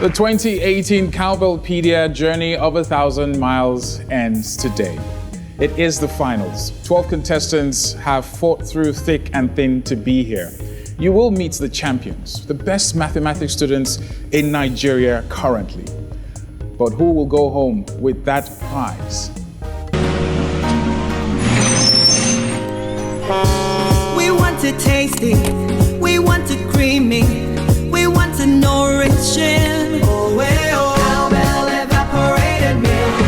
The 2018 Cowbellpedia Journey of 1,000 Miles ends today. It is the finals. 12 contestants have fought through thick and thin to be here. You will meet the champions, the best mathematics students in Nigeria currently. But who will go home with that prize? We want to taste it, we want it creamy, we want to nourish it. Oh, well, Cowbell evaporated milk,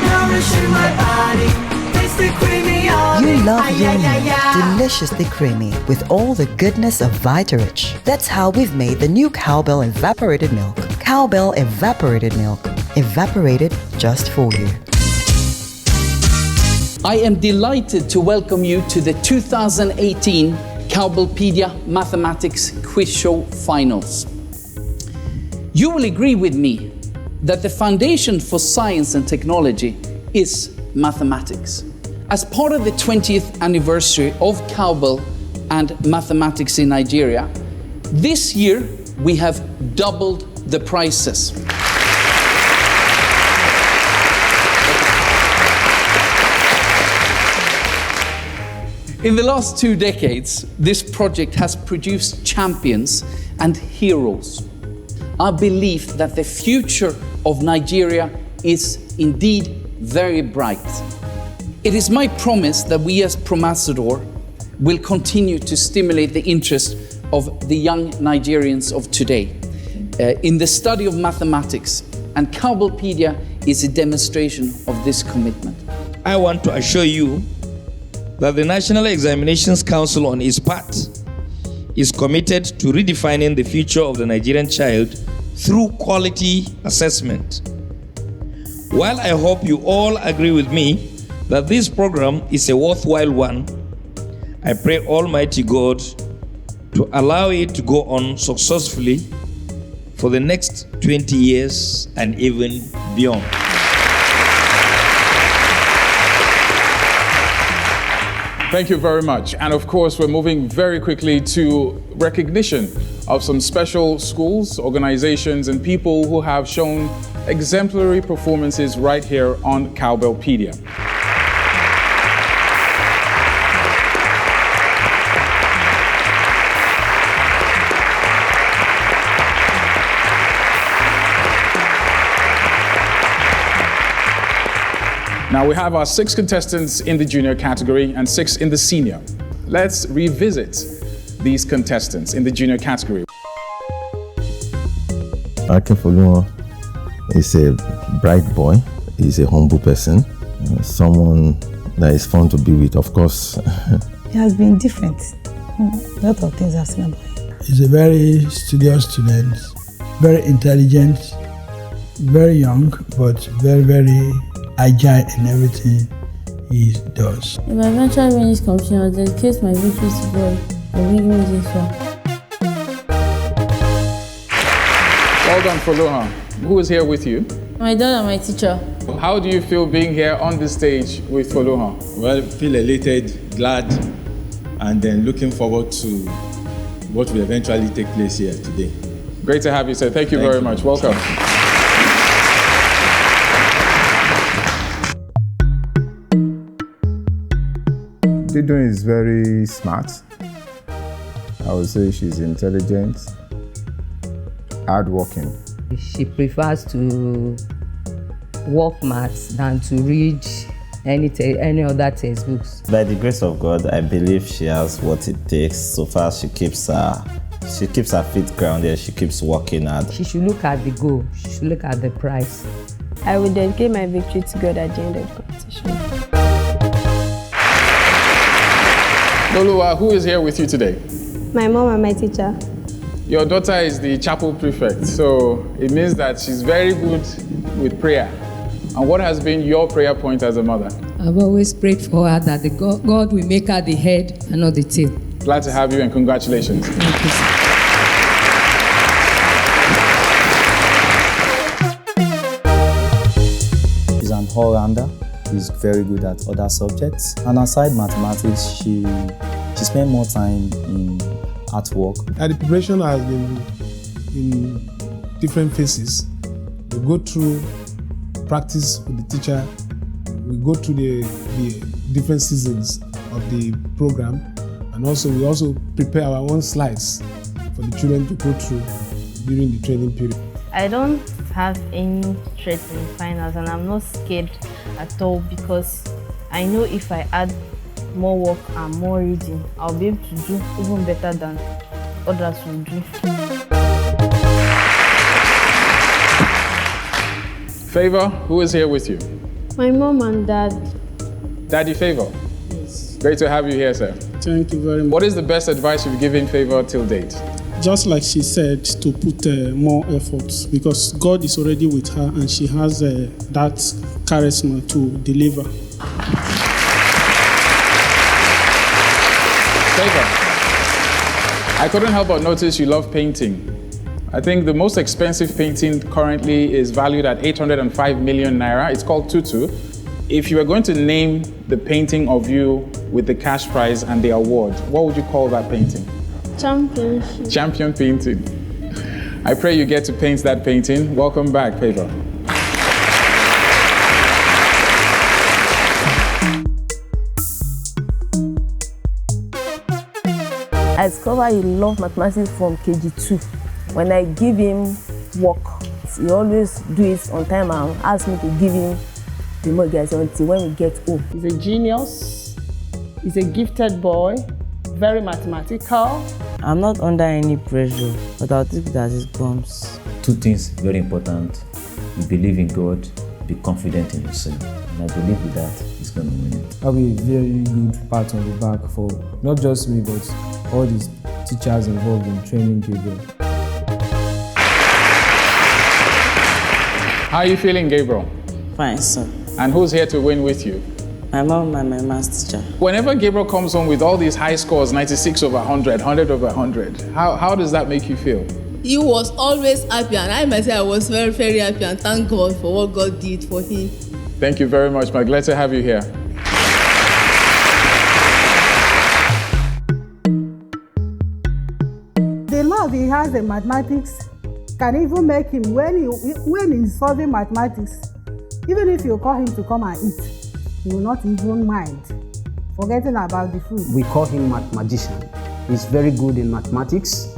nourishing my body, tasty creamy. You love your milk deliciously creamy with all the goodness of Vitarich. That's how we've made the new Cowbell evaporated milk. Cowbell evaporated milk, evaporated just for you. I am delighted to welcome you to the 2018 Cowbellpedia Mathematics Quiz Show Finals. You will agree with me that the foundation for science and technology is mathematics. As part of the 20th anniversary of Cowbell and mathematics in Nigeria, this year we have doubled the prizes. In the last 2 decades, this project has produced champions and heroes. I believe that the future of Nigeria is indeed very bright. It is my promise that we as Promasador will continue to stimulate the interest of the young Nigerians of today in the study of mathematics, and Cowbellpedia is a demonstration of this commitment. I want to assure you that the National Examinations Council on its part is committed to redefining the future of the Nigerian child through quality assessment. While I hope you all agree with me that this program is a worthwhile one, I pray Almighty God to allow it to go on successfully for the next 20 years and even beyond. Thank you very much. And of course, we're moving very quickly to recognition of some special schools, organizations, and people who have shown exemplary performances right here on Cowbellpedia. Now we have our 6 contestants in the junior category and 6 in the senior. Let's revisit these contestants in the junior category. Akinfoluhan is a bright boy. He's a humble person, someone that is fun to be with, of course. He has been different. A lot of things I've seen about him. He's a very studious student, very intelligent, very young, but very, very agile in everything he does. If I eventually win this competition, I'll dedicate my victories to God and bring me this far. Well done, Foluhan. Who is here with you? My dad and my teacher. How do you feel being here on the stage with Foluhan? Well, feel elated, glad, and then looking forward to what will eventually take place here today. Great to have you, sir. Thank you very much. Welcome. Abiodun is very smart. I would say she's intelligent, hardworking. She prefers to work maths than to read any other textbooks. By the grace of God, I believe she has what it takes. So far, she keeps her feet grounded. She keeps working hard. She should look at the goal. She should look at the prize. I will dedicate my victory to God at the end of the competition. Loluwa, who is here with you today? My mom and my teacher. Your daughter is the chapel prefect, so it means that she's very good with prayer. And what has been your prayer point as a mother? I've always prayed for her that God will make her the head and not the tail. Glad to have you and congratulations. Thank you, sir. She's an all-rounder. She's very good at other subjects. And aside mathematics, she spent more time in artwork. The preparation has been in different phases. We go through practice with the teacher. We go through the different seasons of the program, and we also prepare our own slides for the children to go through during the training period. I don't have any threat in finals, and I'm not scared at all because I know if I add more work and more reading, I'll be able to do even better than others will do. Favour, who is here with you? My mom and dad. Daddy Favour? Yes. Great to have you here, sir. Thank you very much. What is the best advice you've given Favour till date? Just like she said, to put more effort because God is already with her and she has that charisma to deliver. Favour, I couldn't help but notice you love painting. I think the most expensive painting currently is valued at 805 million naira. It's called Tutu. If you were going to name the painting of you with the cash prize and the award, what would you call that painting? Championship. Champion painting. I pray you get to paint that painting. Welcome back, Favour. I discovered he loved mathematics from KG2. When I give him work, he always do it on time and ask me to give him the more guys until when we get home. He's a genius. He's a gifted boy, very mathematical. I'm not under any pressure, but I'll take it as it comes. Two things very important. You believe in God, be confident in yourself. And I believe with that, he's going to win it. I'll be a very good pat on the back for not just me, but all these teachers involved in training Gabriel. How are you feeling, Gabriel? Fine, sir. And who's here to win with you? My mom and my maths teacher. Whenever Gabriel comes home with all these high scores, 96 over 100, 100 over 100, how does that make you feel? He was always happy, and I myself I was very, very happy, and thank God for what God did for him. Thank you very much, Glad to have you here. The love he has in mathematics can even make him, when he's solving mathematics, even if you call him to come and eat, he will not even mind, forgetting about the food. We call him mathematician. He's very good in mathematics.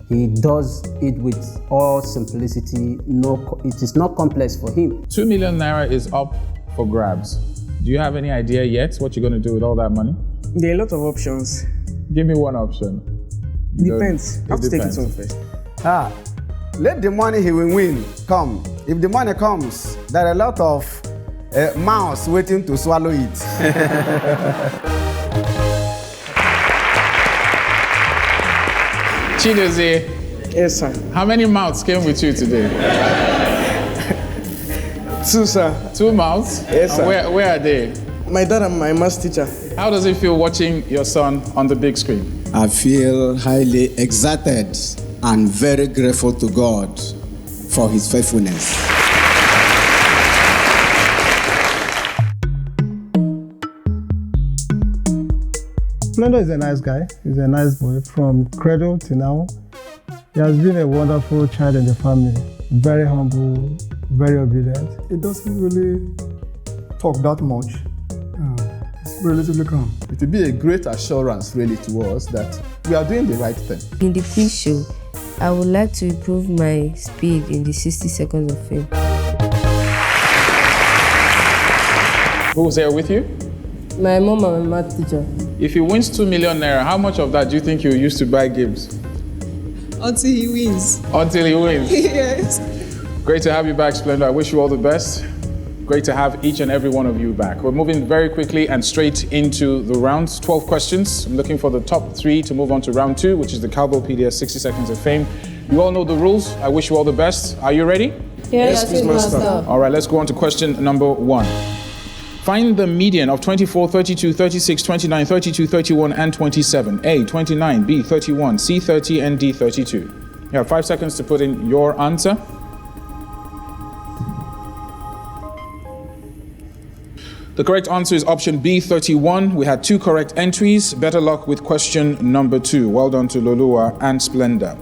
He does it with all simplicity. It is not complex for him. 2 million naira is up for grabs. Do you have any idea yet what you're going to do with all that money? There are a lot of options. Give me one option. Depends. I have to take it home first. Let the money he will win come. If the money comes, there are a lot of mouths waiting to swallow it. Chiedozie. Yes, sir. How many mouths came with you today? 2, sir. 2 mouths? Yes, sir. Where are they? My dad and my maths teacher. How does it feel watching your son on the big screen? I feel highly excited and very grateful to God for his faithfulness. Splendour is a nice guy. He's a nice boy from cradle to now. He has been a wonderful child in the family. Very humble, very obedient. He doesn't really talk that much. It's relatively calm. It will be a great assurance really to us that we are doing the right thing. In the quiz show, I would like to improve my speed in the 60 seconds of fame. Who's there with you? My mom and my math teacher. If he wins 2 million naira, how much of that do you think he'll use to buy games? Until he wins. Until he wins? Yes. Great to have you back, Splendour. I wish you all the best. Great to have each and every one of you back. We're moving very quickly and straight into the rounds. 12 questions. I'm looking for the top 3 to move on to round 2, which is the Cowbellpedia 60 Seconds of Fame. You all know the rules. I wish you all the best. Are you ready? Yes, please, Master. All right, let's go on to question number 1. Find the median of 24, 32, 36, 29, 32, 31, and 27. A, 29, B, 31, C, 30, and D, 32. You have 5 seconds to put in your answer. The correct answer is option B, 31. We had 2 correct entries. Better luck with question number 2. Well done to Loluwa and Splendour.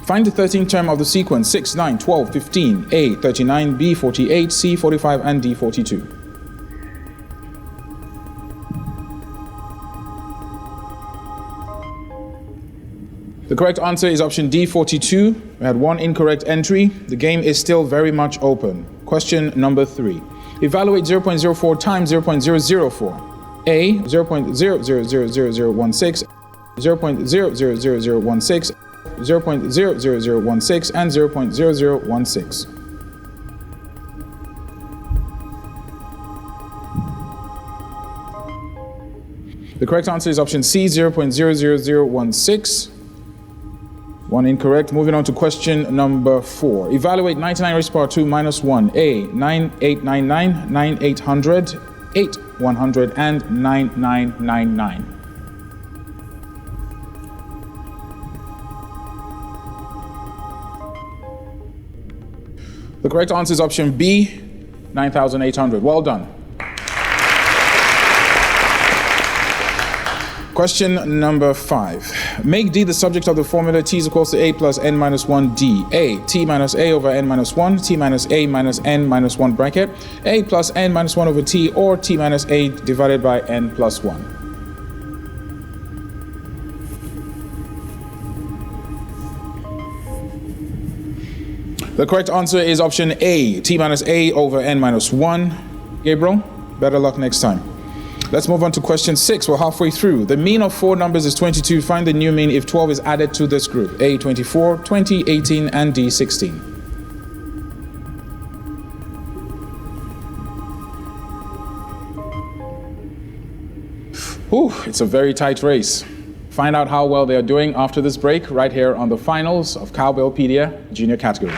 Find the 13th term of the sequence 6, 9, 12, 15. A, 39, B, 48, C, 45, and D, 42. The correct answer is option D, 42. We had 1 incorrect entry. The game is still very much open. Question number 3. Evaluate 0.04 times 0.004. A, 0.000016, 0.000016, 0.00016, and 0.0016. The correct answer is option C, 0.00016. 1 incorrect. Moving on to question number 4. Evaluate 99 raised to power 2 minus 1. A, 9899, 9800, 8100, and 9999. The correct answer is option B, 9800. Well done. Question number 5. Make D the subject of the formula T is equals to A plus N minus 1 D. A, T minus A over N minus 1, T minus A minus N minus 1 bracket, A plus N minus 1 over T, or T minus A divided by N plus 1. The correct answer is option A, T minus A over N minus 1. Gabriel, better luck next time. Let's move on to question 6. We're halfway through. The mean of 4 numbers is 22. Find the new mean if 12 is added to this group. A, 24, 20, 18, and D, 16. Whew, it's a very tight race. Find out how well they are doing after this break right here on the finals of Cowbellpedia Junior category.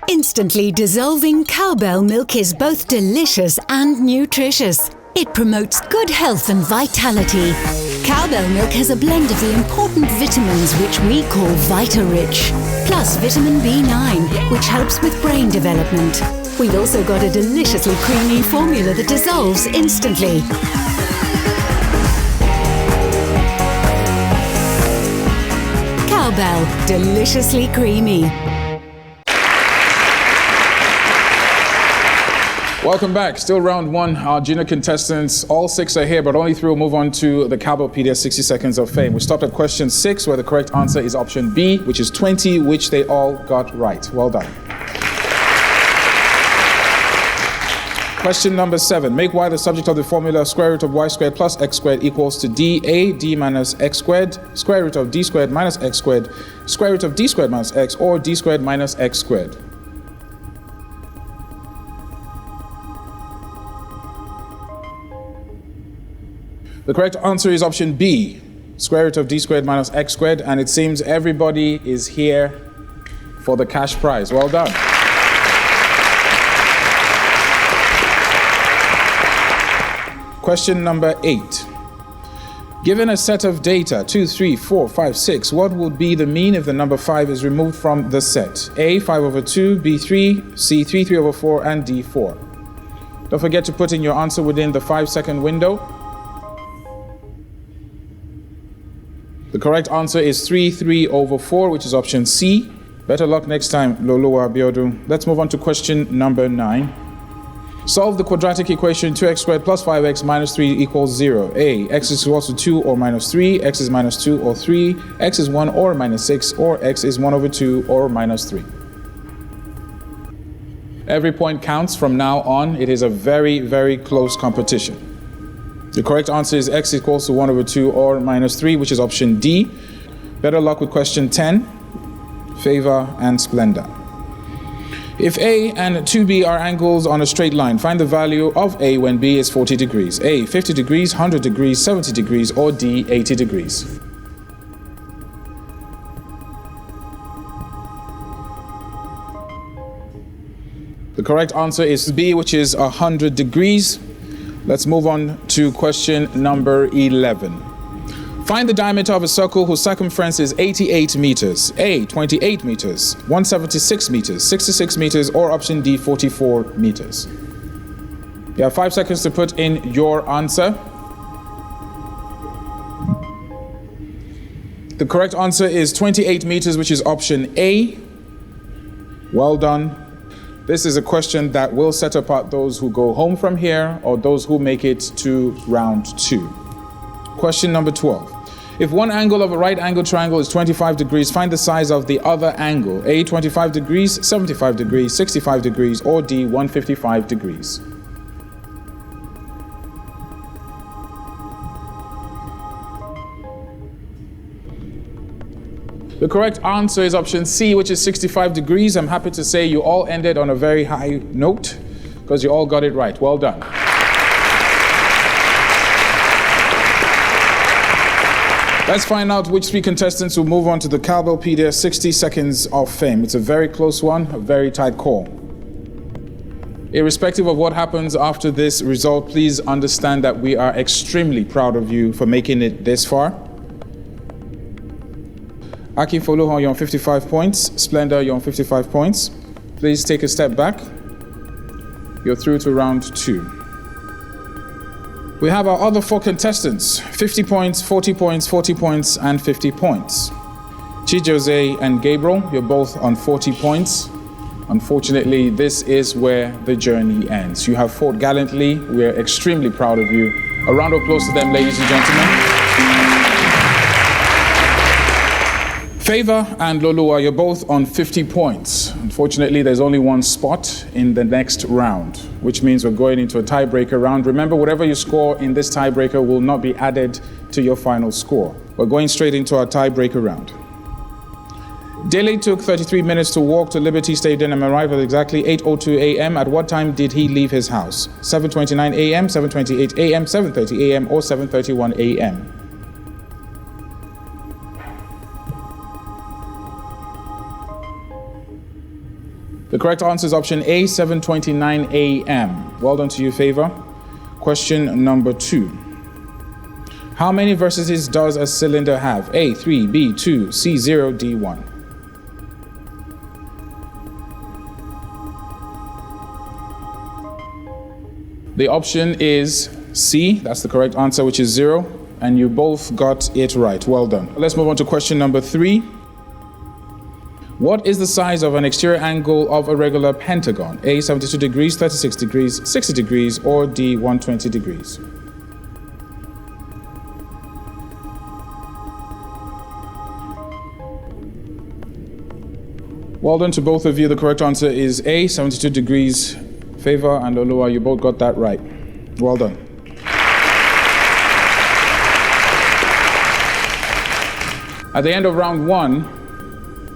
Instantly dissolving cowbell milk is both delicious and nutritious. It promotes good health and vitality. Cowbell milk has a blend of the important vitamins which we call Vita-Rich, plus vitamin B9, which helps with brain development. We've also got a deliciously creamy formula that dissolves instantly. Cowbell, deliciously creamy. Welcome back. Still round 1. Our junior contestants, all 6 are here, but only 3 will move on to the Cowbellpedia 60 Seconds of Fame. We stopped at question 6, where the correct answer is option B, which is 20, which they all got right. Well done. Question number 7. Make y the subject of the formula square root of y squared plus x squared equals to d. A, d minus x squared, square root of d squared minus x squared, square root of d squared minus x, or d squared minus x squared. The correct answer is option B, square root of d squared minus x squared, and it seems everybody is here for the cash prize. Well done. Question number 8. Given a set of data, 2, 3, 4, 5, 6, what would be the mean if the number 5 is removed from the set? A, 5 over 2, B, 3, C, 3, 3 over 4, and D, 4. Don't forget to put in your answer within the 5-second window. The correct answer is 3, 3 over 4, which is option C. Better luck next time, Loluwa, Abiodun. Let's move on to question number 9. Solve the quadratic equation 2x squared plus 5x minus 3 equals 0. A, x is equal to 2 or minus 3, x is minus 2 or 3, x is 1 or minus 6, or x is 1 over 2 or minus 3. Every point counts from now on. It is a very, very close competition. The correct answer is x equals to 1/2 or -3, which is option D. Better luck with question 10, Favour and Splendour. If A and 2B are angles on a straight line, find the value of A when B is 40 degrees. A, 50 degrees, 100 degrees, 70 degrees, or D, 80 degrees. The correct answer is B, which is 100 degrees. Let's move on to question number 11. Find the diameter of a circle whose circumference is 88 meters. A, 28 meters, 176 meters, 66 meters, or option D, 44 meters. You have 5 seconds to put in your answer. The correct answer is 28 meters, which is option A. Well done. This is a question that will set apart those who go home from here or those who make it to round 2. Question number 12. If one angle of a right angle triangle is 25 degrees, find the size of the other angle. A, 25 degrees, 75 degrees, 65 degrees, or D, 155 degrees. The correct answer is option C, which is 65 degrees. I'm happy to say you all ended on a very high note because you all got it right. Well done. Let's find out which 3 contestants will move on to the Cowbellpedia 60 Seconds of Fame. It's a very close one, a very tight call. Irrespective of what happens after this result, please understand that we are extremely proud of you for making it this far. Akinfoluhan, you're on 55 points. Splendour, you're on 55 points. Please take a step back. You're through to round 2. We have our other 4 contestants, 50 points, 40 points, 40 points, and 50 points. Chiedozie and Gabriel, you're both on 40 points. Unfortunately, this is where the journey ends. You have fought gallantly. We're extremely proud of you. A round of applause to them, ladies and gentlemen. Favour and Loluwa, you're both on 50 points. Unfortunately, there's only one spot in the next round, which means we're going into a tiebreaker round. Remember, whatever you score in this tiebreaker will not be added to your final score. We're going straight into our tiebreaker round. Dele took 33 minutes to walk to Liberty Stadium and arrived at exactly 8:02 a.m. At what time did he leave his house? 7:29 a.m., 7:28 a.m., 7:30 a.m., or 7:31 a.m.? The correct answer is option A, 7:29 a.m. Well done to you, Favour. Question number 2. How many vertices does a cylinder have? A, 3, B, 2, C, 0, D, 1. The option is C, that's the correct answer, which is 0, and you both got it right. Well done. Let's move on to question number 3. What is the size of an exterior angle of a regular pentagon? A, 72 degrees, 36 degrees, 60 degrees, or D, 120 degrees? Well done to both of you. The correct answer is A, 72 degrees. Favour and Loluwa, you both got that right. Well done. At the end of round 1,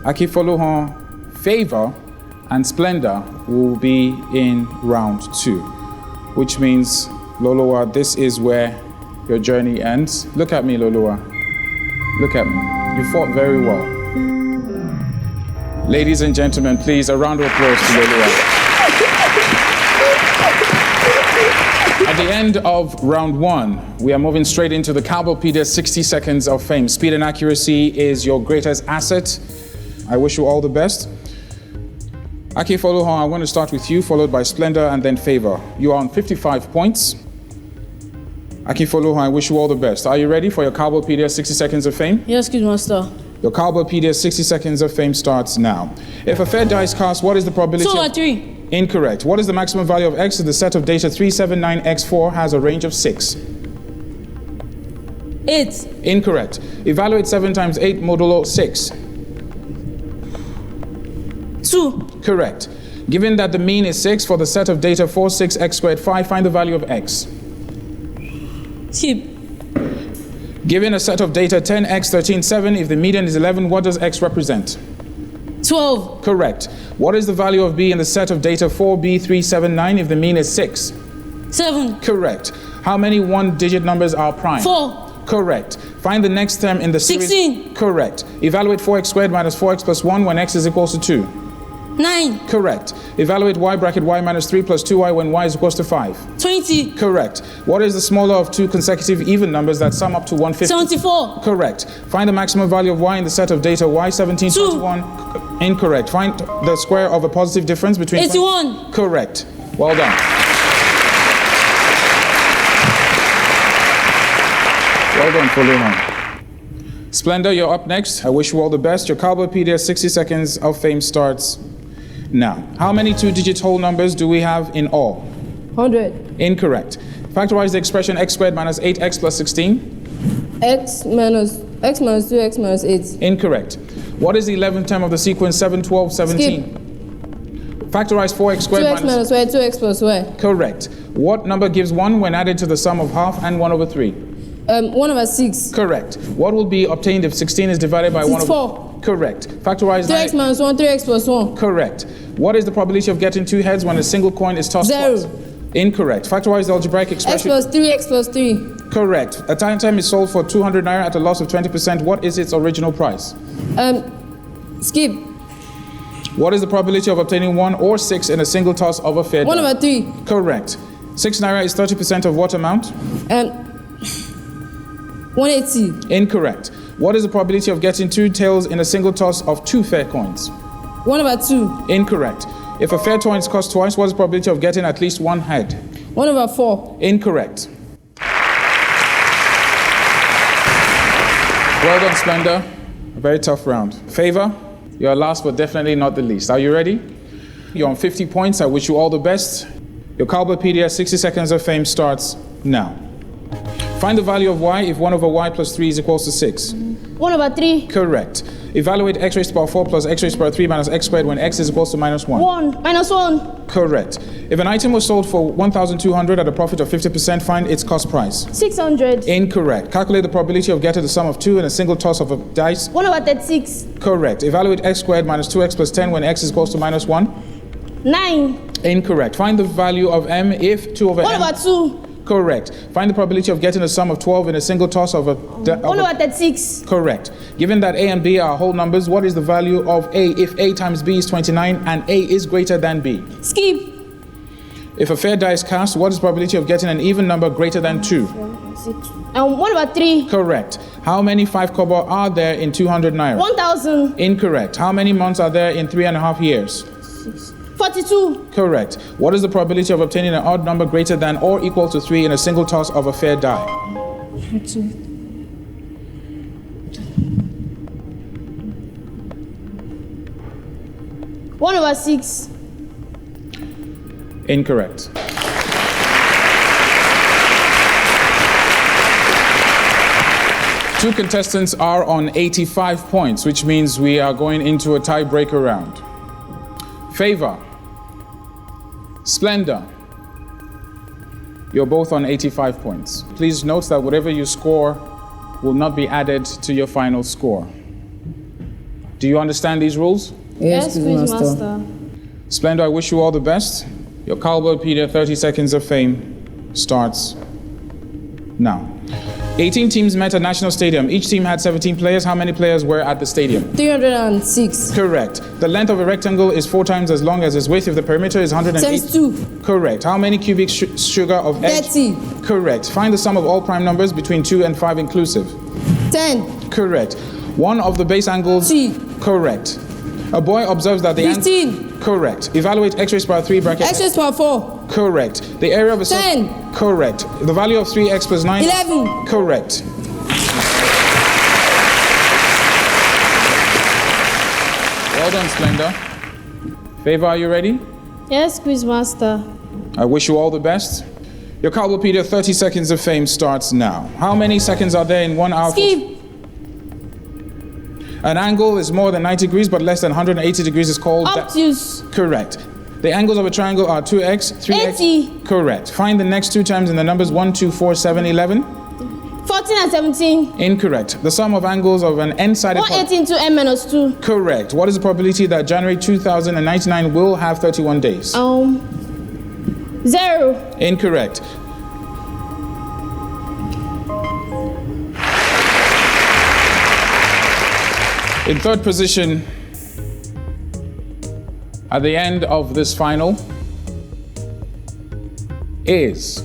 Akinfoluhan, Favour, and Splendour will be in round 2, which means, Loluwa, this is where your journey ends. Look at me, Loluwa. Look at me. You fought very well. Ladies and gentlemen, please, a round of applause to Loluwa. At the end of round 1, we are moving straight into the Cowbellpedia 60 Seconds of Fame. Speed and accuracy is your greatest asset. I wish you all the best. Akinfoluhan, I'm going to start with you, followed by Splendour and then Favour. You are on 55 points. Akinfoluhan, I wish you all the best. Are you ready for your Cowbellpedia 60 Seconds of Fame? Yes, good master. Your Cowbellpedia 60 Seconds of Fame starts now. If a fair dice cast, what is the probability? 2 or 3. Incorrect. What is the maximum value of x if the set of data 379x4 has a range of 6? 8. Incorrect. Evaluate 7 times 8 modulo 6. 2. Correct. Given that the mean is 6 for the set of data 4, 6, x squared, 5, find the value of x. Skip. Given a set of data 10, x, 13, 7, if the median is 11, what does x represent? 12. Correct. What is the value of b in the set of data 4, b, 3, 7, 9, if the mean is 6? 7. Correct. How many one-digit numbers are prime? 4. Correct. Find the next term in the series. 16. Correct. Evaluate 4x squared minus 4x plus 1 when x is equals to 2. 9. Correct. Evaluate y bracket y minus 3 plus 2y when y is equals to 5. 20. Correct. What is the smaller of two consecutive even numbers that sum up to 150? 74. Correct. Find the maximum value of y in the set of data y, 17, 21. Incorrect. Find the square of a positive difference between 81. Correct. Well done. Well done, Foluhan. Splendour, you're up next. I wish you all the best. Your Cowbellpedia 60 seconds of fame starts now. How many two-digit whole numbers do we have in all? 100. Incorrect. Factorize the expression x squared minus 8x plus 16. X minus 2x minus 8. Incorrect. What is the 11th term of the sequence 7, 12, 17? Skip. Factorize 4x squared 2x minus y, 2x plus y. Correct. What number gives 1 when added to the sum of half and 1 over 3? 1 over 6. Correct. What will be obtained if 16 is divided by 1 over 4? Correct. Factorize 3x minus 1, 3x plus 1. Correct. What is the probability of getting 2 heads when a single coin is tossed 0. twice? Incorrect. Factorize the algebraic expression. X plus 3, x plus 3. Correct. A time is sold for 200 naira at a loss of 20%. What is its original price? Skip. What is the probability of obtaining 1 or 6 in a single toss of a fair 1 die? over 3. Correct. 6 naira is 30% of what amount? 180. Incorrect. What is the probability of getting 2 tails in a single toss of 2 fair coins? 1 over 2. Incorrect. If a fair coin costs twice, what is the probability of getting at least 1 head? 1 over 4. Incorrect. Well done, Splendour. A very tough round. Favour, you're last but definitely not the least. Are you ready? You're on 50 points. I wish you all the best. Your Cowbellpedia 60 seconds of fame starts now. Find the value of y if 1 over y plus 3 is equals to 6. 1 over 3. Correct. Evaluate x raised to power 4 plus x raised to power 3 minus x squared when x is equals to minus 1. 1. Minus 1. Correct. If an item was sold for 1,200 at a profit of 50%, find its cost price. 600. Incorrect. Calculate the probability of getting the sum of 2 in a single toss of a dice. 1 over 36. Correct. Evaluate x squared minus 2x plus 10 when x is equals to minus 1. 9. Incorrect. Find the value of m if 2 over 1 m. over 2. Correct. Find the probability of getting a sum of 12 in a single toss of a... 1 over 36. Correct. Given that a and b are whole numbers, what is the value of a if a times b is 29 and a is greater than b? Skip. If a fair die is cast, what is the probability of getting an even number greater than 2? 1 over 3. Correct. How many 5 kobo are there in 200 naira? 1,000. Incorrect. How many months are there in 3.5 years? 42. Correct. What is the probability of obtaining an odd number greater than or equal to 3 in a single toss of a fair die? 1 over 6. Incorrect. Two contestants are on 85 points, which means we are going into a tiebreaker round. Favour, Splendour, you're both on 85 points. Please note that whatever you score will not be added to your final score. Do you understand these rules? Yes, Quizmaster. Splendour, I wish you all the best. Your Cowbellpedia 30 seconds of fame starts now. 18 teams met at National Stadium. Each team had 17 players. How many players were at the stadium? 306. Correct. The length of a rectangle is 4 times as long as its width if the perimeter is 108. Times 2. Correct. How many cubic sugar of egg? 30. Correct. Find the sum of all prime numbers between 2 and 5 inclusive. 10. Correct. One of the base angles. 3. Correct. A boy observes that the 15. Correct. Evaluate x raised to power 3 bracket. X raised to power 4. Correct. The area of a 10. Correct. The value of 3x plus 9. 11. Correct. Well done, Splendour. Favour, are you ready? Yes, Quizmaster. I wish you all the best. Your Cowbellpedia 30 seconds of fame starts now. How many seconds are there in 1 hour? Skip. An angle is more than 90 degrees but less than 180 degrees is called... Obtuse. Correct. The angles of a triangle are 2x, 3x. 80. Correct. Find the next two terms in the numbers 1, 2, 4, 7, 11. 14 and 17. Incorrect. The sum of angles of an n-sided... 118 to n minus 2. Correct. What is the probability that January 2099 will have 31 days? 0. Incorrect. In third position, at the end of this final, is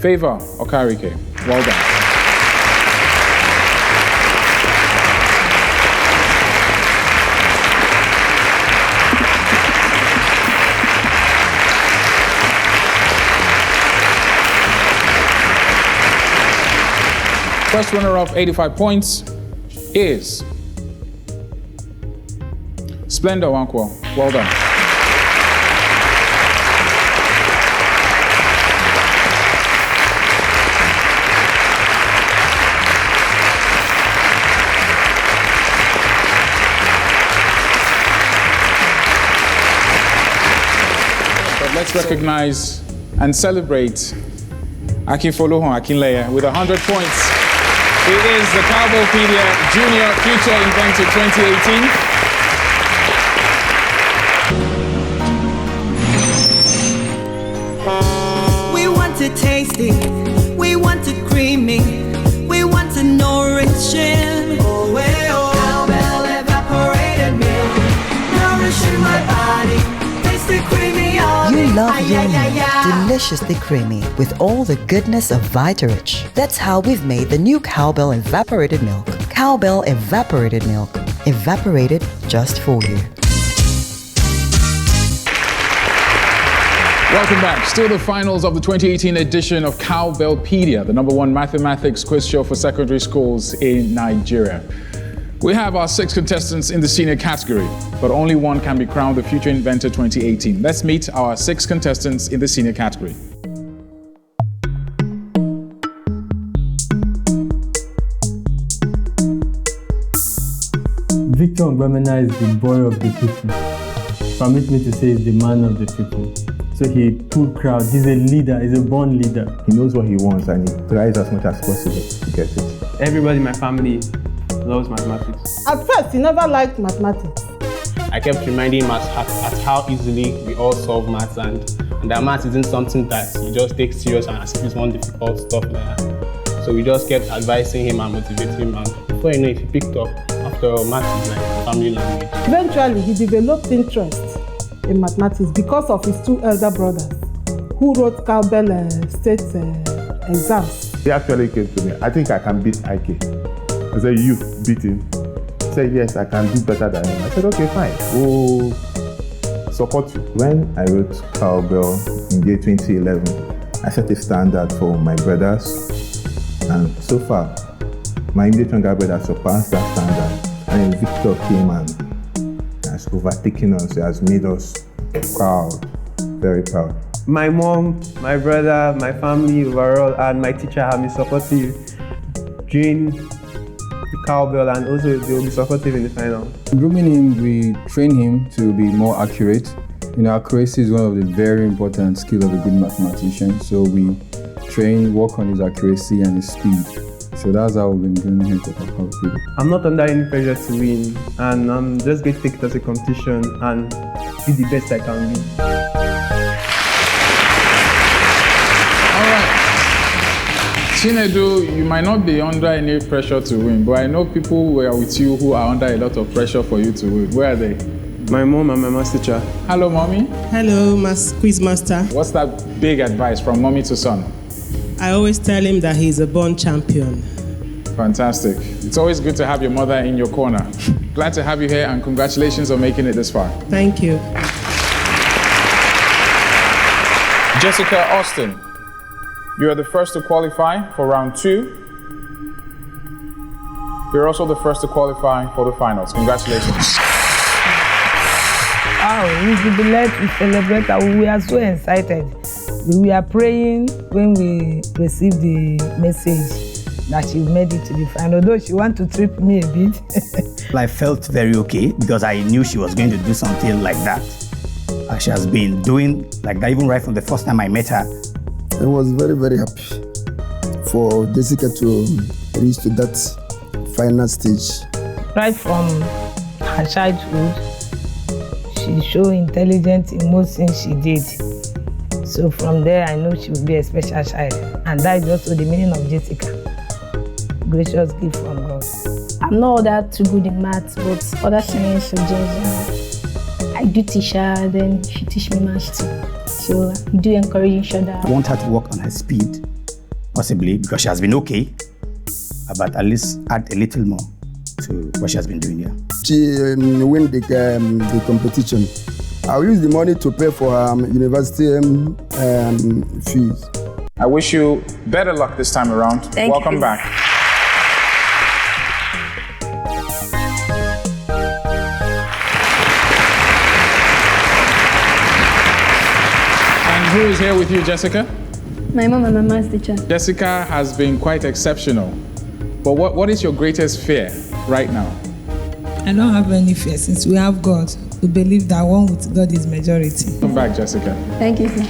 Favour Okarike. Well done. First runner of 85 points is Splendour Nwankwo. Well done. But let's recognize and celebrate Akinfoluhan Akinleye with 100 points. He is the Cowbellpedia Junior Future Inventor 2018. We want to taste it, we want to cream it, we want to nourish it. Oh, well, Cowbell evaporated milk, nourishing my body, tasty creamy. You love your milk deliciously creamy with all the goodness of Vitarich. That's how we've made the new Cowbell Evaporated Milk. Cowbell Evaporated Milk. Evaporated just for you. Welcome back. Still the finals of the 2018 edition of Cowbellpedia, the #1 mathematics quiz show for secondary schools in Nigeria. We have our 6 contestants in the senior category, but only one can be crowned the Future Inventor 2018. Let's meet our 6 contestants in the senior category. Victor Mgbemena is the boy of the people. Permit me to say he's the man of the people. So he pulled crowd. He's a leader. He's a born leader. He knows what he wants and he tries as much as possible to get it. Everybody in my family loves mathematics. At first, he never liked mathematics. I kept reminding him at how easily we all solve maths and that maths isn't something that you just take serious and as if it's one difficult stuff like that. So we just kept advising him and motivating him, and before you know it, he picked up. After all, maths is like a family language. Eventually, he developed interest in mathematics because of his 2 elder brothers who wrote Cowbell state exams. He actually came to me. I think I can beat IK. I said, you beat him? He said, yes, I can do better than him. I said, okay, fine. We'll support you. When I wrote Cowbell in the year 2011, I set a standard for my brothers. And so far, my immediate younger brother surpassed that standard. And then Victor came and has overtaken us. He has made us proud, very proud. My mom, my brother, my family overall, and my teacher have been supportive during the Cowbell, and also they will be supportive in the final. Grooming him, we train him to be more accurate. Accuracy is one of the very important skills of a good mathematician. So we work on his accuracy and his speed. So that's how we've been doing him for Cowbellpedia. I'm not under any pressure to win, and I'm just going to take it as a competition and be the best I can be. All right. Chinedu, you might not be under any pressure to win, but I know people who are with you who are under a lot of pressure for you to win. Where are they? My mom and my math teacher. Hello, mommy. Hello, quiz master. What's that big advice from mommy to son? I always tell him that he's a born champion. Fantastic. It's always good to have your mother in your corner. Glad to have you here and congratulations on making it this far. Thank you. Jessica Austin, you are the first to qualify for round 2. You're also the first to qualify for the finals. Congratulations. We jubilate, we celebrate, and we are so excited. We are praying when we received the message. that she made it to the final, though she want to trip me a bit. I felt very okay because I knew she was going to do something like that. She has been doing like that even right from the first time I met her. I was very, very happy for Jessica to reach to that final stage. Right from her childhood, she showed intelligence in most things she did. So from there, I know she will be a special child. And that is also the meaning of Jessica. Gracious gift from God. I'm not all that too good in maths, but other science subjects, I do teach her, then she teach me maths too. So we do encourage each other. I want her to work on her speed, possibly, because she has been okay, but at least add a little more to what she has been doing here. She win the competition. I'll use the money to pay for her university fees. I wish you better luck this time around. Thank Welcome you. back. And who is here with you, Jessica? My mom and my maths teacher. Jessica has been quite exceptional. But what is your greatest fear right now? I don't have any fear since we have God. We believe that one with God is majority. Come back, Jessica. Thank you, sir.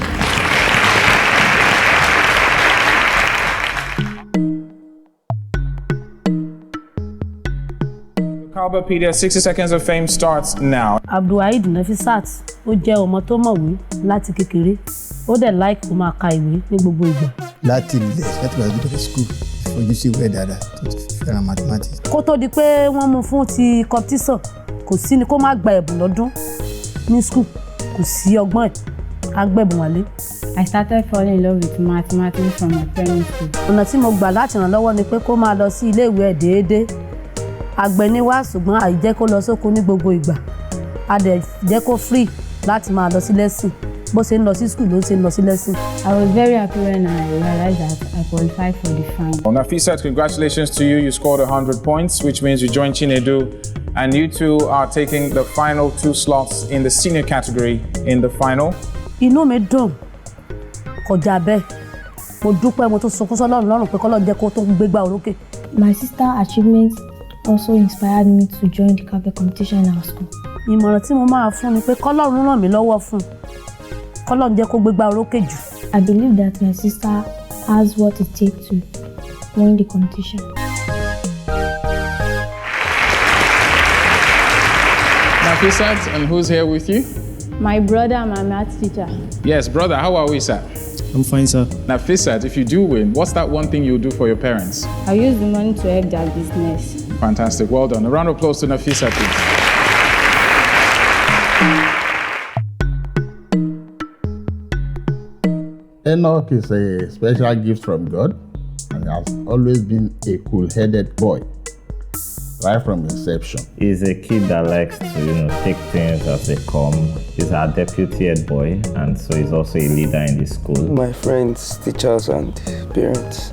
Cowbellpedia, 60 seconds of fame starts now. Abdulwaheed Nafisat, ó jẹ́ ọmọ tó mọ̀wé láti kékeré. Ó dẹ̀ like kó máa ka ìwé ní gbogbo ìgbà. Láti ilẹ̀ láti wà lórí school fojú sí ìwé dáadáa tó ti fẹ́ràn mathematics. Kó tó di pé wọ́n mú fún ti competition, kò sí ni kó má gba ẹ̀bùn lọ́dún ní school. Kò sí ọgbọ́n ẹ̀, á gbẹ̀bùn wálé. I started falling in love with mathematics from my primary school. Ọ̀nà tí mo gbà láti ràn lọ́wọ́ ni pé kó máa lọ sí ilé ìwé ẹ̀ déédéé. Àgbẹ̀ ni wá ṣùgbọ́n àìjẹ́ kó lọ sóko ní gbogbo ìgbà. A dẹ̀ jẹ́ kó free láti máa lọ sí lesson. Bó ṣe ń lọ sí school ló ṣe ń lọ sí lesson. I was very happy when I realized that I qualified for the final. Nafisat, congratulations to you. You scored 100 points, which means you joined Chinedu. And you two are taking the final 2 slots in the senior category in the final. Inú mi dùn kọjá bẹ́ẹ̀. Mo dúpẹ́ mo tún sunkún sọ́lọ́run lọ́rùn pé kọ́lọ́run jẹ́ kó tó gbégbá orókè. My sister's achievements also inspired me to join the Cowbell competition in our school. Ìmọ̀ràn tí mo máa fún ni pé kọ́lọ́run ràn mí lọ́wọ́ fún. Kọ́lọ́run jẹ́ kó gbégbá orókè jù. I believe that my sister has what it takes to win the competition. Nafisat, and who's here with you? My brother and my maths teacher. Yes, brother, how are we, sir? I'm fine, sir. Nafisat, if you do win, what's that one thing you'll do for your parents? I use the money to help their business. Fantastic, well done. A round of applause to Nafisat, please. Enoch is a special gift from God and has always been a cool-headed boy, right from inception. He's a kid that likes to, take things as they come. He's our deputy head boy, and so he's also a leader in the school. My friends, teachers, and parents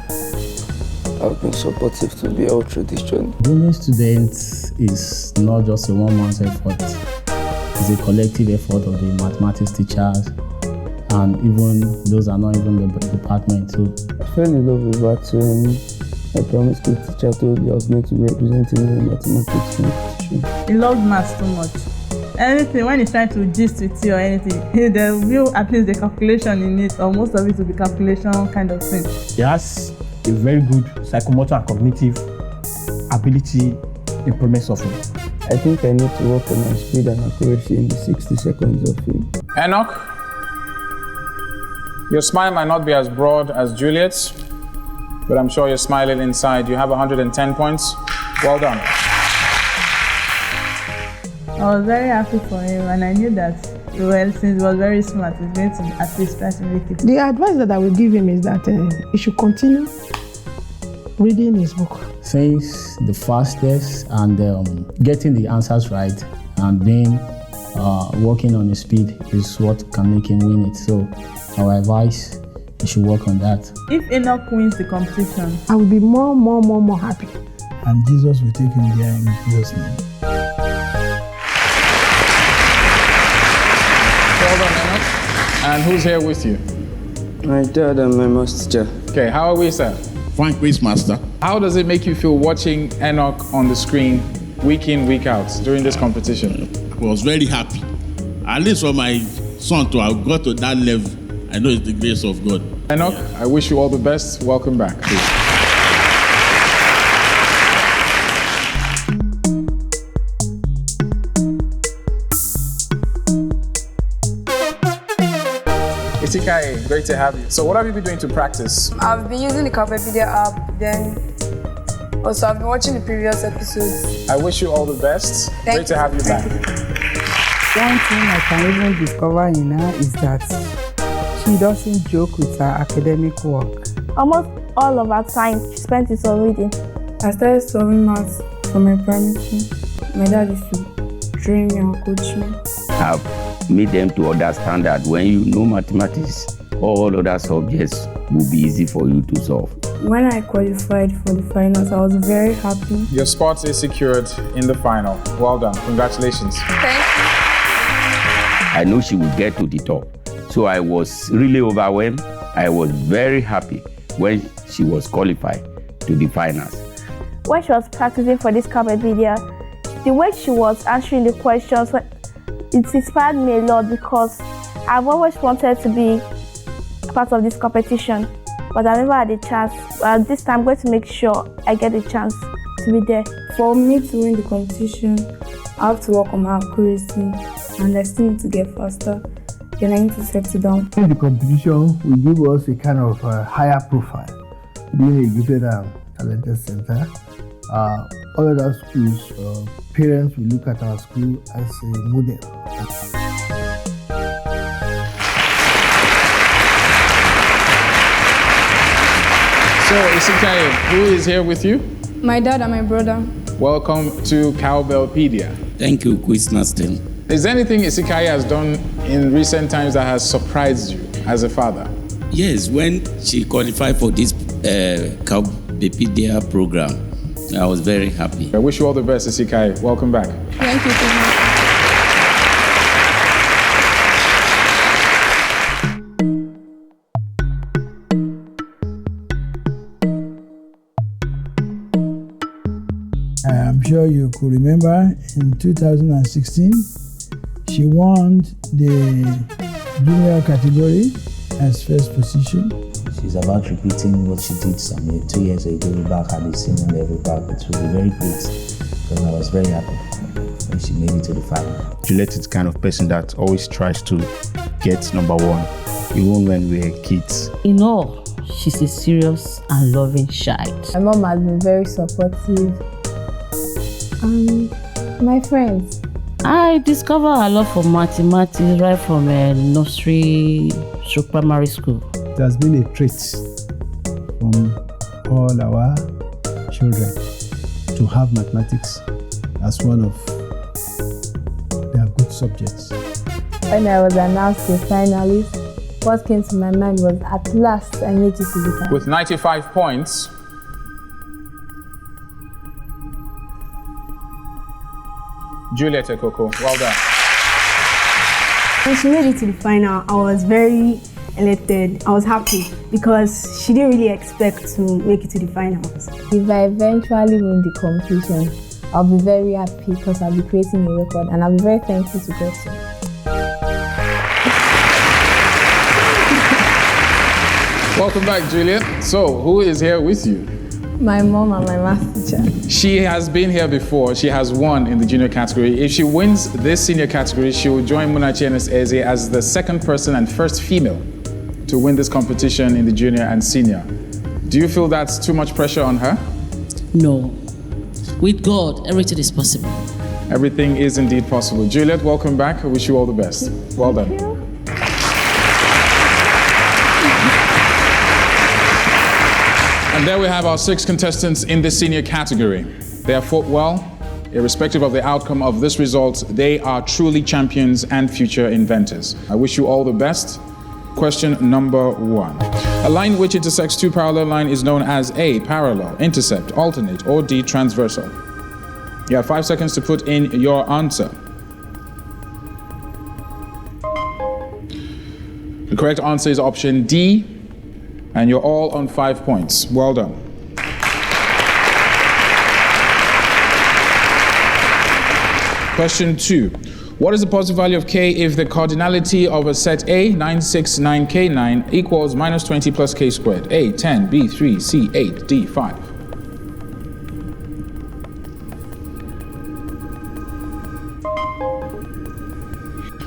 have been supportive to be all through this journey. Being a student is not just a one-man's effort. It's a collective effort of the mathematics teachers and even those are not even the department too. I fell in love with that when my primary school teacher told me I was going to be representing the mathematics competition. He loved maths too much. Anything, when he's trying to gist with you or anything, there will be at least the calculation in it, or most of it will be calculation kind of thing. He has a very good psychomotor and cognitive ability improvement software. I think I need to work on my speed and accuracy in the 60 seconds of film. Enoch, your smile might not be as broad as Juliet's, but I'm sure you're smiling inside. You have 110 points. Well done. I was very happy for him and I knew that, well, since he was very smart, he's going to at least try to make it. The advice that I will give him is that he should continue reading his book. Since the fastest and getting the answers right and being working on his speed is what can make him win it. So our advice, he should work on that. If Enoch wins the competition, I will be more happy. And Jesus will take him there in Jesus' name. Well done, Enoch. And who's here with you? My dad and my maths teacher. Okay, how are we, sir? fine quiz master. How does it make you feel watching Enoch on the screen week in, week out during this competition? I was very happy. At least for my son to have got to that level, I know it's the grace of God. Enoch, I wish you all the best. Welcome back. Isikai, great to have you. So what have you been doing to practice? I've been using the Cowbellpedia app, then also I've been watching the previous episodes. I wish you all the best. Great to have you back. One thing I can even discover in her is that she doesn't joke with her academic work. Almost all of our time she spent is on reading. I started solving maths from my primary school. My dad used to train me and coach me. I've made them to understand that when you know mathematics, all other subjects will be easy for you to solve. When I qualified for the finals, I was very happy. Your spot is secured in the final. Well done. Congratulations. Thank you. I know she would get to the top. So I was really overwhelmed. I was very happy when she was qualified to the finals. When she was practicing for this Cowbellpedia, the way she was answering the questions, it inspired me a lot because I've always wanted to be part of this competition, but I never had a chance. This time I'm going to make sure I get a chance to be there. For me to win the competition, I have to work on my accuracy and I still need to get faster. Then I need to settle down. In the competition, we give us a kind of higher profile, being a gifted and talented center. All other schools, parents will look at our school as a model. So, Isikai, who is here with you? My dad and my brother. Welcome to Cowbellpedia. Thank you, Quizmaster. Is there anything Isikai has done in recent times that has surprised you as a father? Yes, when she qualified for this Cowbellpedia program, I was very happy. I wish you all the best, Isikai. Welcome back. Thank you so much. I'm sure you could remember in 2016, she won the junior category as first position. She's about repeating what she did some 2 years ago back at the senior level back. It will be very great because I was very happy when she made it to the final. Juliet is the kind of person that always tries to get number one, even when we're kids. In all, she's a serious and loving child. My mom has been very supportive. And my friends. I discovered a lot for mathematics right from nursery to primary school. It has been a trait from all our children to have mathematics as one of their good subjects. When I was announced a finalist, what came to my mind was at last I made it to the final. With 95 points, Juliet Ekoko, well done. When she made it to the final, I was very elated. I was happy because she didn't really expect to make it to the finals. If I eventually win the competition, I'll be very happy because I'll be creating a record and I'll be very thankful to God too. Welcome back, Juliet. So, who is here with you? My mom and my math teacher. She has been here before. She has won in the junior category. If she wins this senior category, she will join Munachi and Eze as the second person and first female to win this competition in the junior and senior. Do you feel that's too much pressure on her? No. With God, everything is possible. Everything is indeed possible. Juliet, welcome back. I wish you all the best. Well done. And there we have our 6 contestants in the senior category. They have fought well. Irrespective of the outcome of this result, they are truly champions and future inventors. I wish you all the best. Question number 1. A line which intersects 2 parallel lines is known as A, parallel, intercept, alternate, or D, transversal. You have 5 seconds to put in your answer. The correct answer is option D, and you're all on 5 points. Well done. Question 2. What is the positive value of k if the cardinality of a set A, 9, 6, 9, k, 9 equals minus 20 plus k squared? A, 10, B, 3, C, 8, D, 5.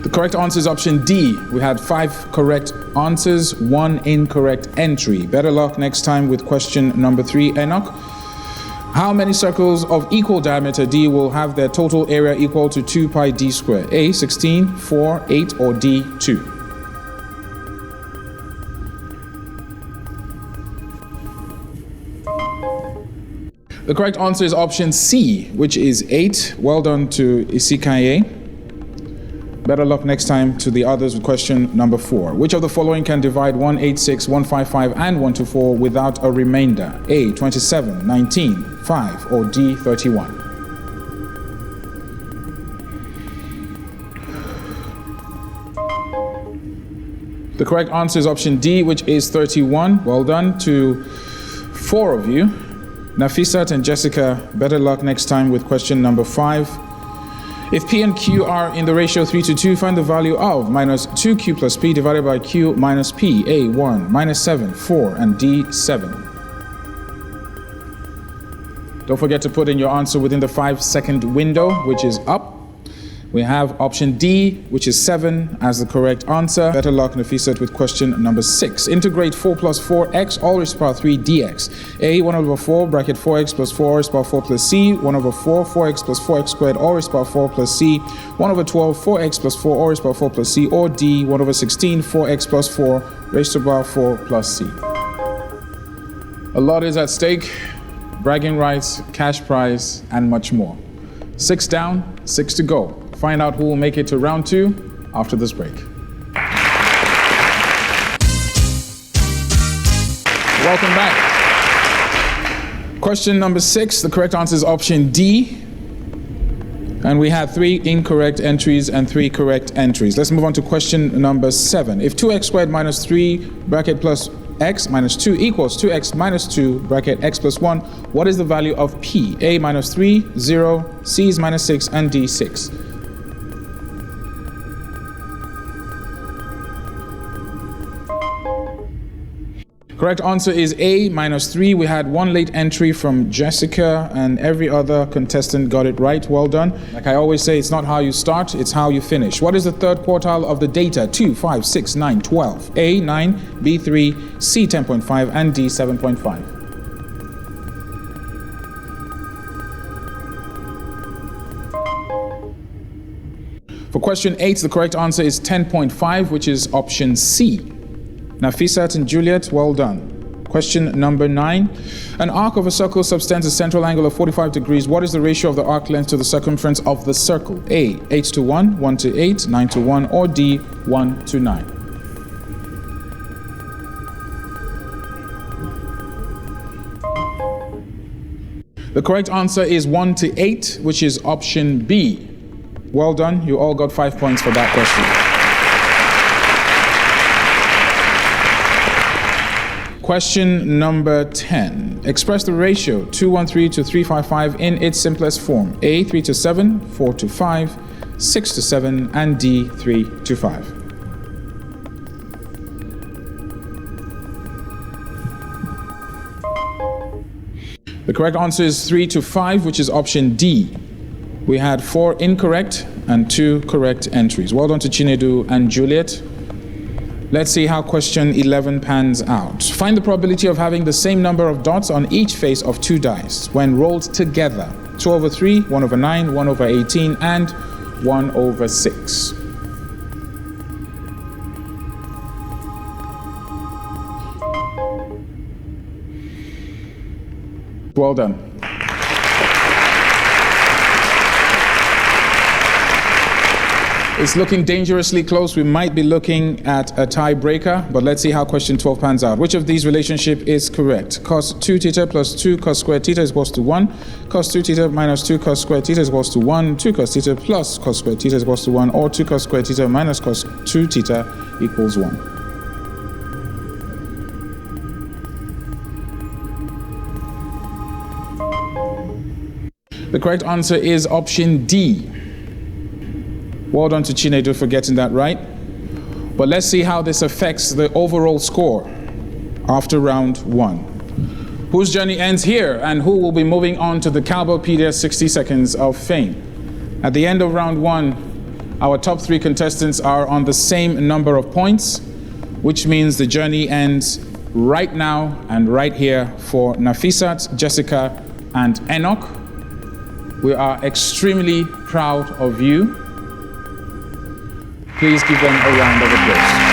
The correct answer is option D. We had 5 correct answers, 1 incorrect entry. Better luck next time with question number 3, Enoch. How many circles of equal diameter D will have their total area equal to 2 pi D squared? A, 16, 4, 8, or D, 2? The correct answer is option C, which is 8. Well done to Isikaye. Better luck next time to the others with question number 4. Which of the following can divide 186, 155, and 124 without a remainder? A, 27, 19, 5, or D, 31? The correct answer is option D, which is 31. Well done to 4 of you. Nafisat and Jessica, better luck next time with question number 5. If P and Q are in the ratio 3:2, find the value of minus 2Q plus P divided by Q minus P. A, 1, minus 7, 4, and D, 7. Don't forget to put in your answer within the 5-second window, which is up. We have option D, which is 7, as the correct answer. Better luck, Nafisat, with question number 6. Integrate 4 plus 4x, all raised to the power 3 dx. A, 1 over 4, bracket 4x plus 4 raised to the power 4 plus c. 1 over 4, 4x plus 4x squared, all raised to the power 4 plus c. 1 over 12, 4x plus 4, all raised to the power 4 plus c. Or D, 1 over 16, 4x plus 4 raised to the power 4 plus c. A lot is at stake. Bragging rights, cash prize, and much more. 6 down, 6 to go. Find out who will make it to round 2 after this break. Welcome back. Question number 6, the correct answer is option D. And we have 3 incorrect entries and 3 correct entries. Let's move on to question number 7. If 2x squared minus 3 bracket plus x minus 2 equals 2x minus 2 bracket x plus 1, what is the value of P? A, minus 3, 0, C is minus 6, and D, 6. Correct answer is A, minus 3. We had 1 late entry from Jessica, and every other contestant got it right. Well done. Like I always say, it's not how you start, it's how you finish. What is the third quartile of the data? 2, 5, 6, 9, 12. A, 9, B, 3, C, 10.5, and D, 7.5. For question 8, the correct answer is 10.5, which is option C. Nafisat and Juliet, well done. Question number 9. An arc of a circle subtends a central angle of 45 degrees. What is the ratio of the arc length to the circumference of the circle? A, 8 to 1, 1 to 8, 9 to 1, or D, 1 to 9. The correct answer is 1 to 8, which is option B. Well done. You all got 5 points for that question. Question number 10. Express the ratio 213 to 355 in its simplest form. A, 3 to 7, 4 to 5, 6 to 7, and D, 3 to 5. The correct answer is 3 to 5, which is option D. We had 4 incorrect and 2 correct entries. Well done to Chinedu and Juliet. Let's see how question 11 pans out. Find the probability of having the same number of dots on each face of 2 dice when rolled together. 2 over 3, 1 over 9, 1 over 18, and 1 over 6. Well done. It's looking dangerously close. We might be looking at a tiebreaker, but let's see how question 12 pans out. Which of these relationship is correct? Cos 2 theta plus 2 cos squared theta is equals to 1. Cos 2 theta minus 2 cos squared theta is equals to 1. 2 cos theta plus cos squared theta is equals to 1. Or 2 cos squared theta minus cos 2 theta equals 1. The correct answer is option D. Well done to Chinedu for getting that right. But let's see how this affects the overall score after round 1. Whose journey ends here and who will be moving on to the Cowbellpedia 60 Seconds of Fame? At the end of round 1, our top 3 contestants are on the same number of points, which means the journey ends right now and right here for Nafisat, Jessica, and Enoch. We are extremely proud of you. Please give them a round of applause.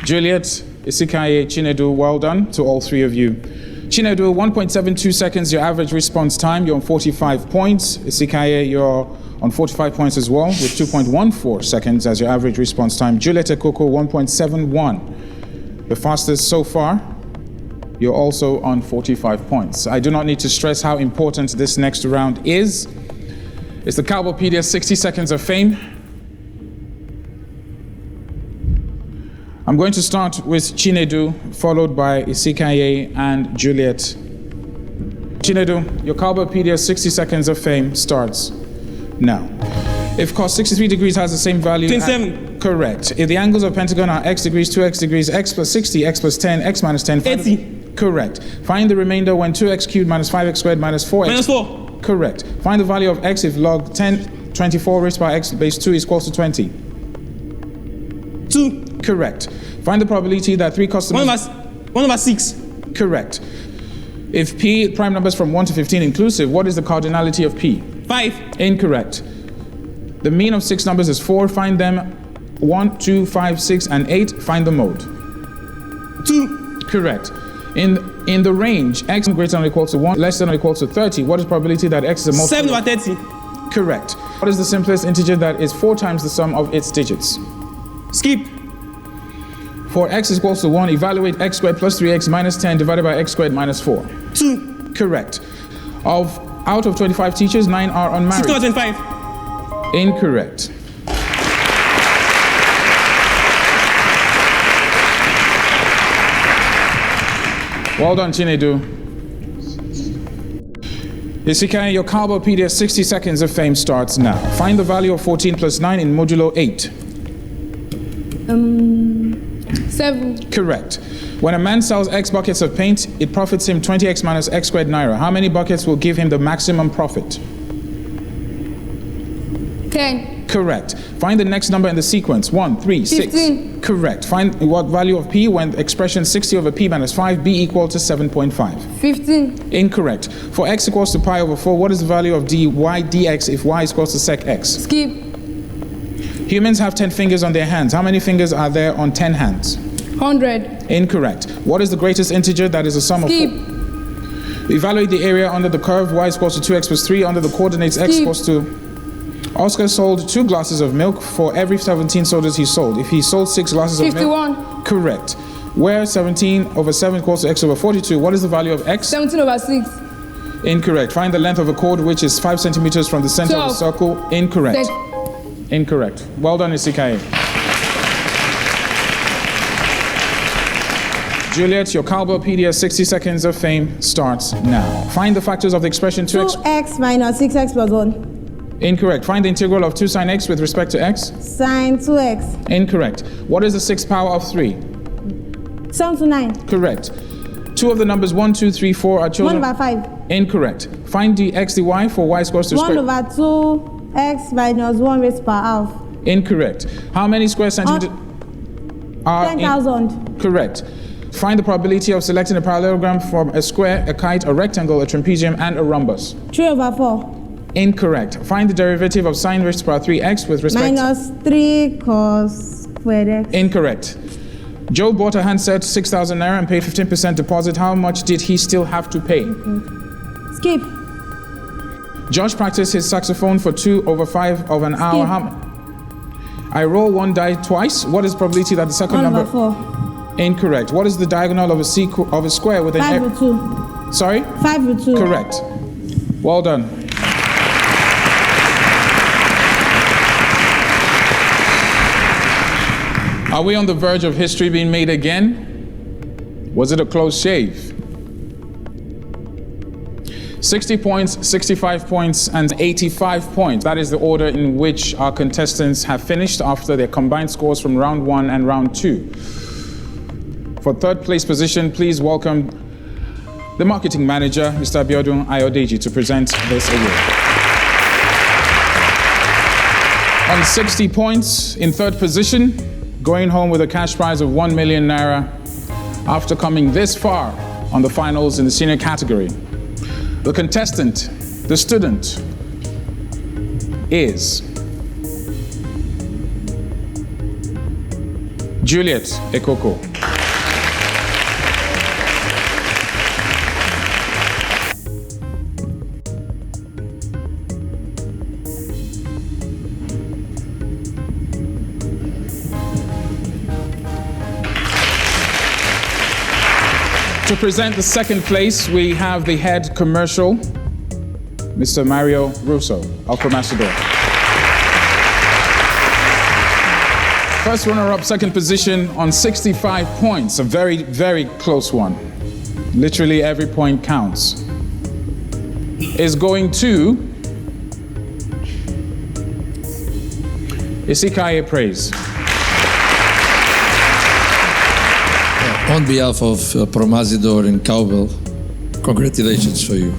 Juliet, Isikaye, Chinedu, well done to all 3 of you. Chinedu, 1.72 seconds, your average response time. You're on 45 points. Isikaye, you're on 45 points as well, with 2.14 seconds as your average response time. Juliet, Ekoko, 1.71. The fastest so far. You're also on 45 points. I do not need to stress how important this next round is. It's the Cowbellpedia 60 Seconds of Fame. I'm going to start with Chinedu, followed by Isikaye and Juliet. Chinedu, your Cowbellpedia 60 Seconds of Fame starts now. If cos 63 degrees has the same value... 27. Correct. If the angles of pentagon are x degrees, 2x degrees, x plus 60, x plus 10, x minus 10... 80. Correct. Find the remainder when 2x cubed minus 5x squared minus 4x... Minus 4. Correct. Find the value of x if log 10, 24 raised by x base 2 is equal to 20. 2. Correct. Find the probability that 3 customers... 1 over 6. Correct. If p prime numbers from 1 to 15 inclusive, what is the cardinality of p? 5. Incorrect. The mean of 6 numbers is 4. Find them 1, 2, 5, 6, and 8. Find the mode. 2. Correct. In the range, x greater than or equal to 1, less than or equal to 30, what is the probability that x is a multiple? 7 over 30. Correct. What is the simplest integer that is 4 times the sum of its digits? Skip. For x is equals to 1, evaluate x squared plus 3x minus 10 divided by x squared minus 4. 2. Correct. Out of 25 teachers, 9 are unmarried. 6 over 25. Incorrect. Well done, Chinedu. Isikaye, your Cowbellpedia 60 Seconds of Fame starts now. Find the value of 14 plus 9 in modulo 8. 7. Correct. When a man sells X buckets of paint, it profits him 20x minus X squared naira. How many buckets will give him the maximum profit? 10. Correct. Find the next number in the sequence. 1, 3, 6. 15. Correct. Find what value of p when expression 60 over p minus 5, b equal to 7.5. 15. Incorrect. For x equals to pi over 4, what is the value of dy dx if y is equals to sec x? Skip. Humans have 10 fingers on their hands. How many fingers are there on 10 hands? 100. Incorrect. What is the greatest integer that is a sum Skip. of 4? Evaluate the area under the curve y is equals to 2x plus 3 under the coordinates x equals to... Oscar sold 2 glasses of milk for every 17 sodas he sold. If he sold 6 glasses 51. of milk... Correct. Where 17 over 7 equals to x over 42, what is the value of x? 17 over 6. Incorrect. Find the length of a chord which is 5 centimeters from the center 12. of the circle. Incorrect. 10. Incorrect. Well done, Isikaye. Juliet, your Cowbellpedia 60 Seconds of Fame starts now. Find the factors of the expression 2x minus 6x plus 1. Incorrect. Find the integral of 2 sine x with respect to x. Sine 2x. Incorrect. What is the 6th power of 3? 7 to 9. Correct. 2 of the numbers 1, 2, 3, 4 are chosen. 1 over 5. Incorrect. Find dx dy for y equals to 1 square. over 2x minus 1 raised per half. Incorrect. How many square centimeters are 10,000. Correct. Find the probability of selecting a parallelogram from a square, a kite, a rectangle, a trapezium, and a rhombus. 3 over 4. Incorrect. Find the derivative of sine raised to power 3x with respect minus 3 cos squared x. Incorrect. Joe bought a handset 6,000 naira and paid 15% deposit. How much did he still have to pay? Skip. Josh practiced his saxophone for 2 over 5 of an hour. How I roll 1 die twice. What is the probability that the second 1 number? over 4. Incorrect. What is the diagonal of a square with an 5 root 2. Sorry? 5 root 2. Correct. Well done. Are we on the verge of history being made again? Was it a close shave? 60 points, 65 points, and 85 points. That is the order in which our contestants have finished after their combined scores from round 1 and round 2. For third place position, please welcome the marketing manager, Mr. Abiodun Ayodeji, to present this award. On 60 points, in third position, going home with a cash prize of 1 million naira after coming this far on the finals in the senior category. The contestant, the student, is Juliet Ekoko. To present the second place, we have the head commercial, Mr. Mario Russo of Promasidor. First runner-up, second position on 65 points, a very, very close one. Literally every point counts. Is going to Isikaye Praise. On behalf of Promasidor and Cowbell, congratulations for you.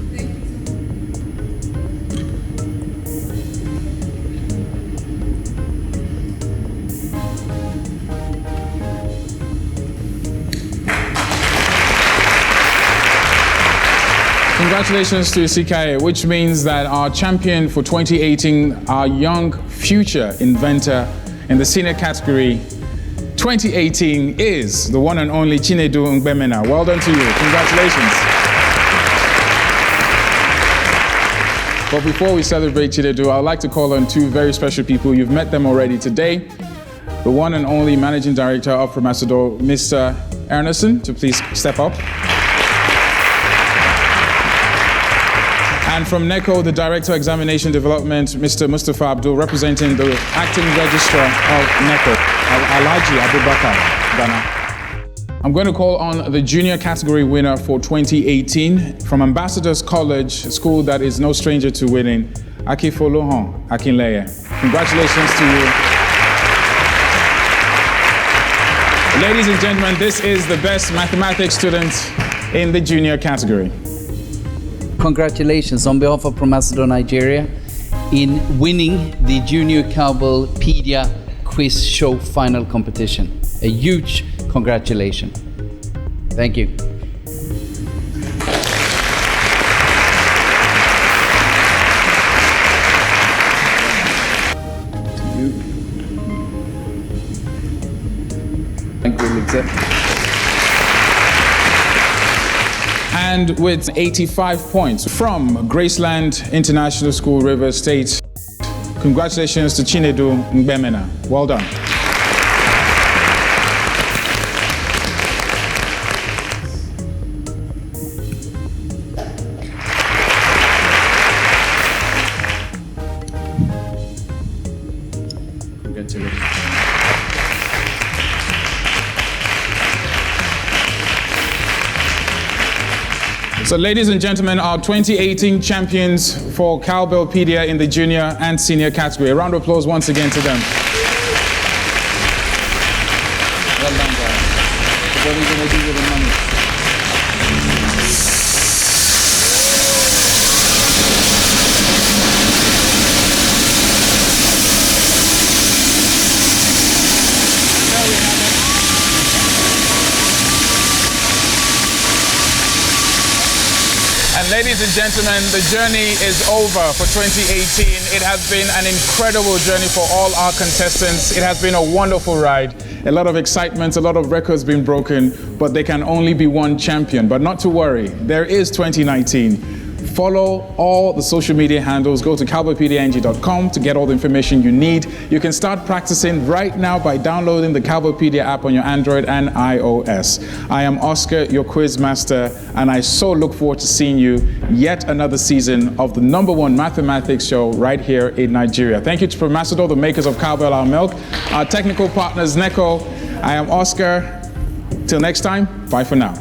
Congratulations to Isikaye, which means that our champion for 2018, our young future inventor in the senior category 2018 is the one and only Chinedu Mgbemena. Well done to you. Congratulations. But before we celebrate Chinedu, I would like to call on two very special people. You've met them already today. The one and only Managing Director of Promasidor, Mr. Erneson, to please step up. And from NECO, the Director of Examination Development, Mr. Mustafa Abdul, representing the Acting Registrar of NECO, Alhaji Abubakar Ghana. I'm going to call on the junior category winner for 2018 from Ambassadors College, a school that is no stranger to winning, Akinfoluhan, Akinleye. Congratulations to you. Ladies and gentlemen, this is the best mathematics student in the junior category. Congratulations on behalf of Promasidor Nigeria in winning the Junior Cowbellpedia Quiz Show Final Competition. A huge congratulations. Thank you. Thank you, Lutze. And with 85 points from Graceland International School, River State, congratulations to Chinedu Mgbemena. Well done. Congratulations. So ladies and gentlemen, our 2018 champions for Cowbellpedia in the junior and senior category. A round of applause once again to them. Well done, guys. What are you going to do with the money? And ladies and gentlemen, the journey is over for 2018. It has been an incredible journey for all our contestants. It has been a wonderful ride. A lot of excitement, a lot of records being broken, but there can only be one champion. But not to worry, there is 2019. Follow all the social media handles. Go to cowbellpediang.com to get all the information you need. You can start practicing right now by downloading the Cowbellpedia app on your Android and iOS. I am Oscar, your quiz master, and I so look forward to seeing you yet another season of the #1 mathematics show right here in Nigeria. Thank you to Promasidor, the makers of Cowbell Our Milk, our technical partners, NECO. I am Oscar. Till next time, bye for now.